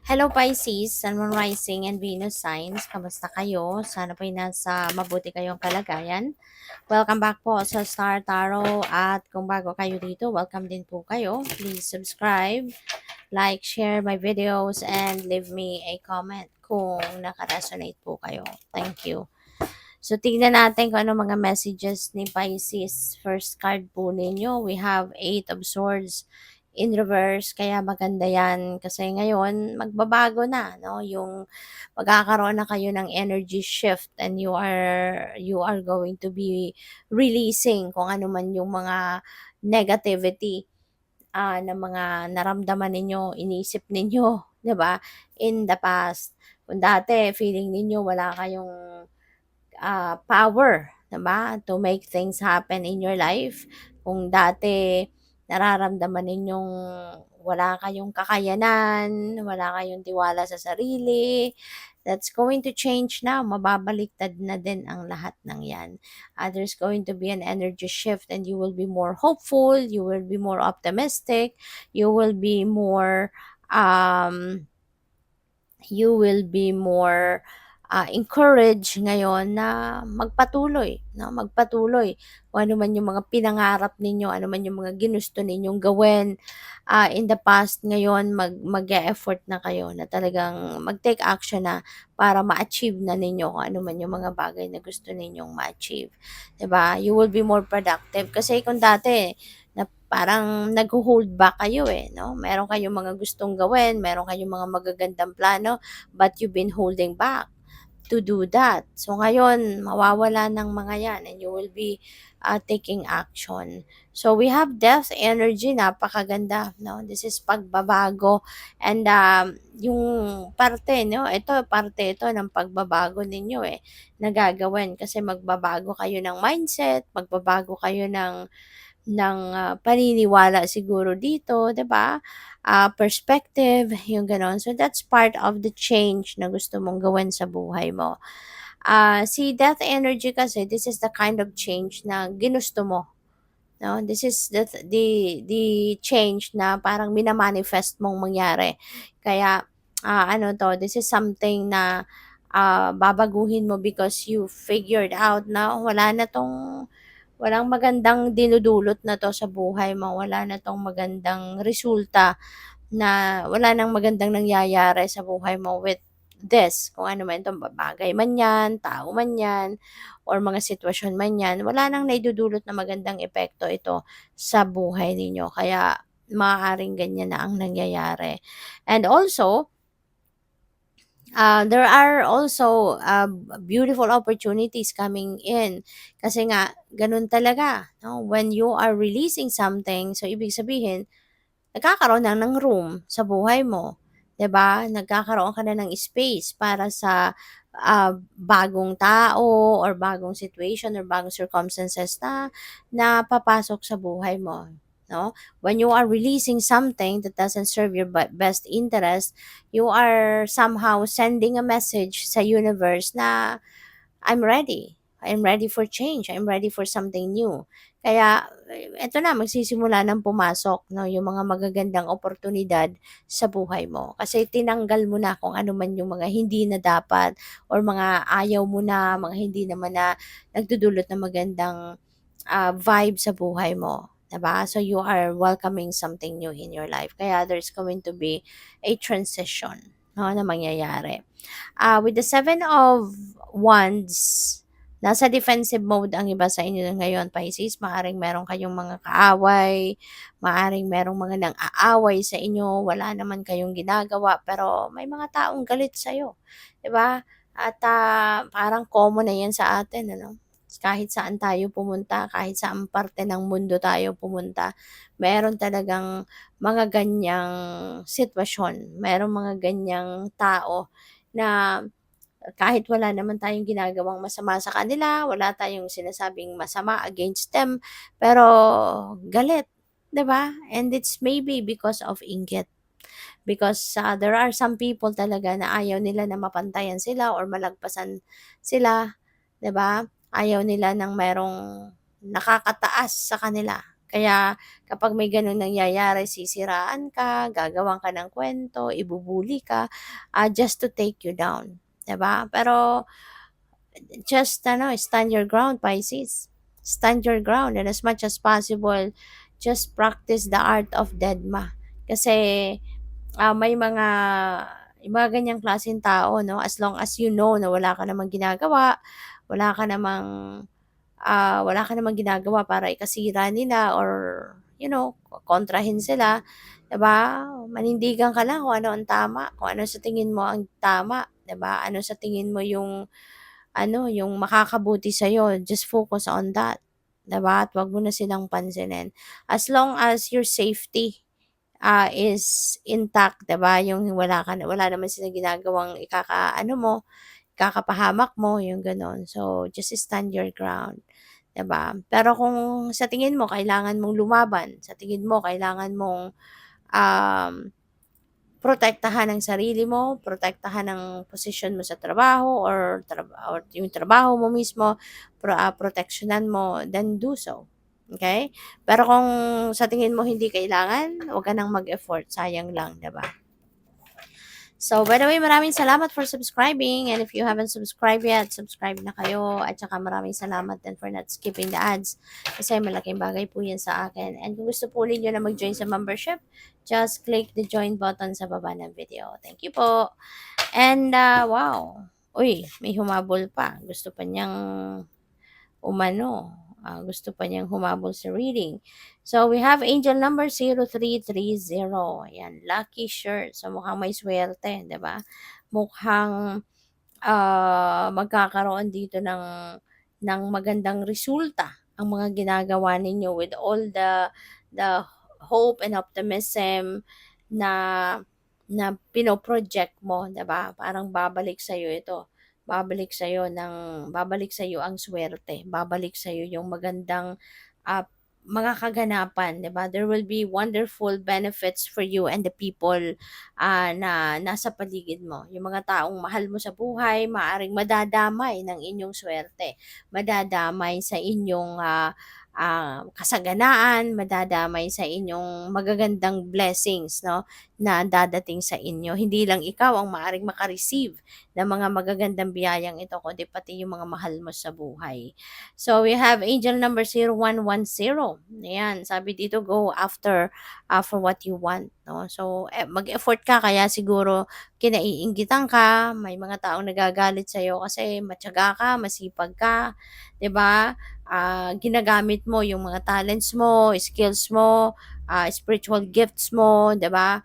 Hello Pisces, Sun, Moon Rising and Venus signs. Kamusta kayo? Sana po'y nasa mabuti kayong kalagayan. Welcome back po sa Star Tarot at kung bago kayo dito, welcome din po kayo. Please subscribe, like, share my videos and leave me a comment kung nakaresonate po kayo. Thank you. So, tignan natin kung ano mga messages ni Pisces. First card po ninyo, we have 8 of Swords in reverse. Kaya maganda yan. Kasi ngayon, magbabago na, no? Yung magkakaroon na kayo ng energy shift and you are going to be releasing kung ano man yung mga negativity na mga naramdaman ninyo, inisip ninyo, 'di ba? In the past. Kung dati feeling ninyo wala kayong power, 'di ba? To make things happen in your life. Kung dati nararamdaman ninyong wala kayong kakayanan, wala kayong tiwala sa sarili, that's going to change now. Mababaliktad na din ang lahat ng yan. There's going to be an energy shift and you will be more hopeful, you will be more optimistic, you will be more um, encouraged ngayon na magpatuloy, no? Magpatuloy. Kung ano man yung mga pinangarap ninyo, ano man yung mga ginusto ninyong gawin in the past, ngayon mag-e-effort na kayo na talagang mag-take action na para ma-achieve na ninyo kung ano man yung mga bagay na gusto ninyong ma-achieve. 'Di ba? You will be more productive kasi kung dati na parang nag-hold back kayo no? Meron kayong mga gustong gawin, meron kayong mga magagandang plano, but you've been holding back to do that. So ngayon, mawawala ng mga yan and you will be taking action. So we have death energy, napakaganda, no? This is pagbabago and yung parte, no? Parte ito ng pagbabago ninyo nagagawin kasi magbabago kayo ng mindset, magbabago kayo ng paniniwala siguro dito, 'di ba? Perspective, yung gano'n. So that's part of the change na gusto mong gawin sa buhay mo. Si Death Energy kasi, this is the kind of change na ginusto mo. No? This is the change na parang minamanifest mong mangyari. Kaya, this is something na babaguhin mo because you figured out na walang magandang dinudulot na 'to sa buhay mo, wala na 'tong magandang resulta na wala nang magandang nangyayari sa buhay mo with this, kung ano man 'to, bagay man 'yan, tao man 'yan, or mga sitwasyon man 'yan, wala nang naidudulot na magandang epekto ito sa buhay ninyo. Kaya maaaring ganyan na ang nangyayari. And also, there are also beautiful opportunities coming in kasi nga ganun talaga, no? When you are releasing something, so ibig sabihin nagkakaroon na ng room sa buhay mo, 'di ba? Nagkakaroon ka na ng space para sa bagong tao or bagong situation or bagong circumstances na papasok sa buhay mo, no? When you are releasing something that doesn't serve your best interest, you are somehow sending a message sa universe na I'm ready. I'm ready for change. I'm ready for something new. Kaya, eto na, magsisimula ng pumasok, no, yung mga magagandang oportunidad sa buhay mo. Kasi tinanggal mo na kung ano man yung mga hindi na dapat or mga ayaw mo na, mga hindi naman na nagdudulot ng magandang vibe sa buhay mo. Diba? So, you are welcoming something new in your life. Kaya, there's going to be a transition, no, na mangyayari. With the Seven of Wands, nasa defensive mode ang iba sa inyo ngayon, Pisces. Maaring meron kayong mga kaaway, maaring merong mga nang-aaway sa inyo, wala naman kayong ginagawa, pero may mga taong galit sa'yo. 'Di ba? At parang common na yan sa atin, ano? Kahit saan tayo pumunta, kahit saan parte ng mundo tayo pumunta, meron talagang mga ganyang sitwasyon, meron mga ganyang tao na kahit wala naman tayong ginagawang masama sa kanila, wala tayong sinasabing masama against them, pero galit, 'di ba? And it's maybe because of inggit. Because there are some people talaga na ayaw nila na mapantayan sila or malagpasan sila, 'di ba? Ayaw nila ng merong nakakataas sa kanila. Kaya kapag may gano'n nangyayari, sisiraan ka, gagawan ka ng kwento, ibubuli ka, just to take you down, 'di ba? Pero just stand your ground, Pisces. Stand your ground, and as much as possible, just practice the art of Dedma. Kasi may mga ganyang klaseng tao, no? As long as you know na wala ka namang ginagawa, wala ka namang wala ka namang ginagawa para ikasira nila or kontrahin sila, 'di ba? Manindigan ka lang kung ano ang tama, kung ano sa tingin mo ang tama, 'di ba? Ano sa tingin mo yung makakabuti sa'yo, just focus on that, 'di ba? At 'wag mo na silang pansinin. As long as your safety is intact, 'di ba? Yung wala naman silang ginagawang ikakaano mo, ikakapahamak mo, yung gano'n. So, just stand your ground, 'di ba? Pero kung sa tingin mo kailangan mong lumaban, sa tingin mo kailangan mong, um, protektahan ang sarili mo, protektahan ang posisyon mo sa trabaho or yung trabaho mo mismo, proteksyonan mo, then do so, okay. Pero kung sa tingin mo hindi kailangan, huwag ka ng mag-effort, sayang lang, 'di ba? So, by the way, maraming salamat for subscribing. And if you haven't subscribed yet, subscribe na kayo. At saka maraming salamat din for not skipping the ads. Kasi malaking bagay po yan sa akin. And kung gusto po ninyo na mag-join sa membership, just click the join button sa baba ng video. Thank you po. And, wow. Uy, may humabol pa. Gusto pa niyang umano. Gusto pa niyang humabol sa reading. So, we have angel number 0330. Ayan, lucky shirt. So, mukhang may swerte, 'di ba? Mukhang magkakaroon dito ng magandang resulta ang mga ginagawa ninyo with all the hope and optimism na pinoproject mo, 'di ba? Parang babalik sa ito. Babalik sa ang suwerte, babalik sa yung magandang ah, mga kaganapan, 'di ba? There will be wonderful benefits for you and the people na nasa paligid mo. Yung mga taong mahal mo sa buhay, maaring madadamay ng inyong swerte, madadamay sa inyong kasaganaan, madadamay sa inyong magagandang blessings, no, na dadating sa inyo. Hindi lang ikaw ang maaring makareceive ng mga magagandang biyayang ito, kundi pati yung mga mahal mo sa buhay. So, we have angel number 0110. Ayan, sabi dito, go after for what you want, no? So, mag-effort ka kaya siguro kinaiinggitan ka, may mga taong nagagalit sa iyo kasi matiyaga ka, masipag ka, 'di ba? Ginagamit mo yung mga talents mo, skills mo, spiritual gifts mo, 'di ba?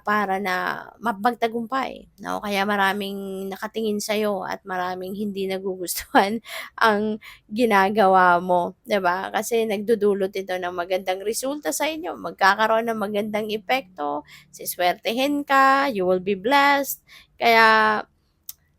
Para na magtagumpay, no? Kaya maraming nakatingin sa iyo at maraming hindi nagugustuhan ang ginagawa mo, 'di ba? Kasi nagdudulot ito ng magandang resulta sa inyo, magkakaroon ng magandang epekto, siswertehin ka, you will be blessed. Kaya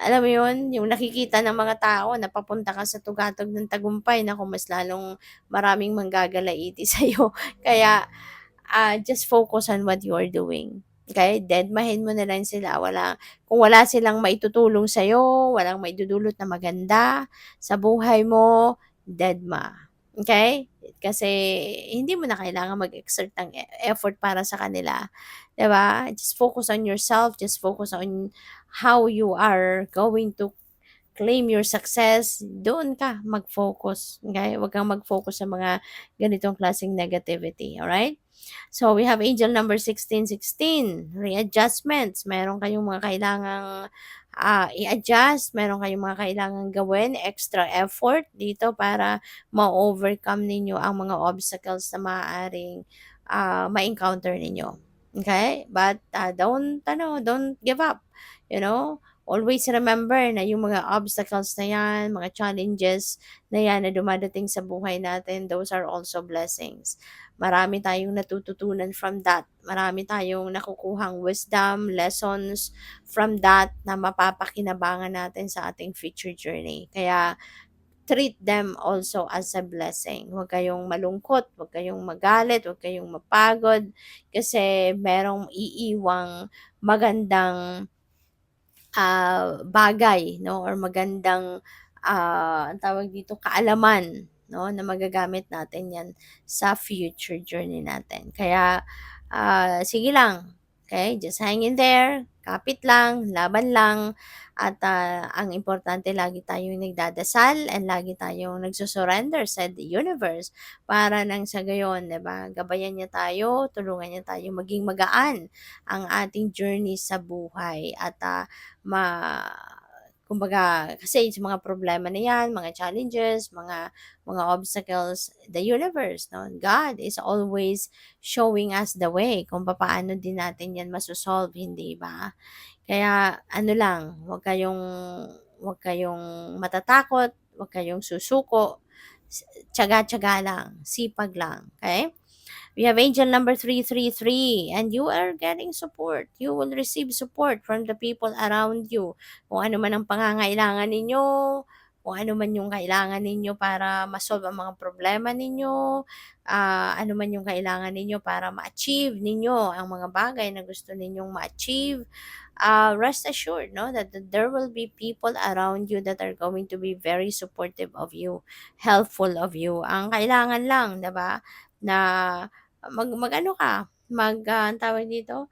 alam mo 'yun, yung nakikita ng mga tao na papunta ka sa tugatog ng tagumpay, naku mas lalong maraming manggagalaiti sa'yo. Kaya just focus on what you are doing. Okay? Dedmahin mo na lang sila. Kung wala silang maitutulong sa'yo, walang maidudulot na maganda sa buhay mo, dedma. Okay? Kasi hindi mo na kailangan mag-exert ng effort para sa kanila. 'Di ba? Just focus on yourself. Just focus on how you are going to claim your success. Doon ka mag-focus. Okay? Huwag kang mag-focus sa mga ganitong klaseng negativity. Alright? So, we have angel number 1616, readjustments. Meron kayong mga kailangang i-adjust, meron kayong mga kailangang gawin, extra effort dito para ma-overcome ninyo ang mga obstacles na maaaring ma-encounter ninyo. Okay? But don't give up. You know, always remember na yung mga obstacles na yan, mga challenges na yan na dumadating sa buhay natin, those are also blessings. Marami tayong natututunan from that. Marami tayong nakukuhang wisdom, lessons from that na mapapakinabangan natin sa ating future journey. Kaya treat them also as a blessing. Huwag kayong malungkot, huwag kayong magalit, huwag kayong mapagod kasi merong iiwang magandang bagay, no, or magandang ang tawag dito, kaalaman, 'no, na magagamit natin 'yan sa future journey natin. Kaya, sige lang, okay, just hang in there, kapit lang, laban lang, at, ang importante lagi tayong nagdadasal and lagi tayong nagsu-surrender sa the universe para nang sa gayon, 'di ba, gabayan niya tayo, tulungan niya tayo maging magaan ang ating journey sa buhay at, ma kumbaga kasi sa mga problema na 'yan, mga challenges, mga obstacles, the universe 'no, God is always showing us the way kung papaano din natin 'yan hindi ba? Kaya ano lang, huwag kayong matatakot, huwag kayong susuko, tiyaga-tiyaga lang, sipag lang, okay? We have angel number 333 and you are getting support. You will receive support from the people around you. Kung ano man ang pangangailangan ninyo, kung ano man yung kailangan ninyo para ma-solve ang mga problema ninyo, ano man yung kailangan ninyo para ma-achieve ninyo ang mga bagay na gusto ninyong ma-achieve, rest assured no that there will be people around you that are going to be very supportive of you, helpful of you. Ang kailangan lang, 'di ba, na mag-ano ka, ang tawag dito,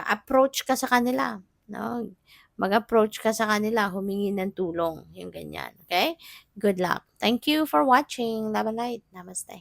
approach ka sa kanila, 'no? Mag-approach ka sa kanila, humingi ng tulong, yung ganyan, okay? Good luck. Thank you for watching. Love and light. Namaste.